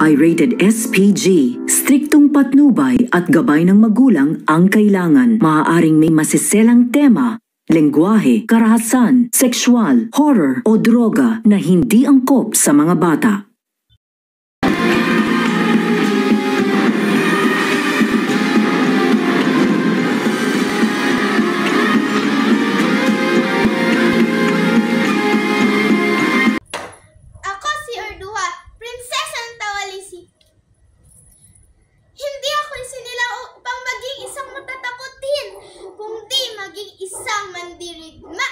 ay rated SPG. Striktong patnubay at gabay ng magulang ang kailangan. Maaaring may masiselang tema, lengguwahe, karahasan, sexual, horror o droga na hindi angkop sa mga bata. Ako si Ordua, prinsesa ng Tawalisi. Hindi ako sinilang upang maging isang matatakutin, kundi maging isang mandirigma.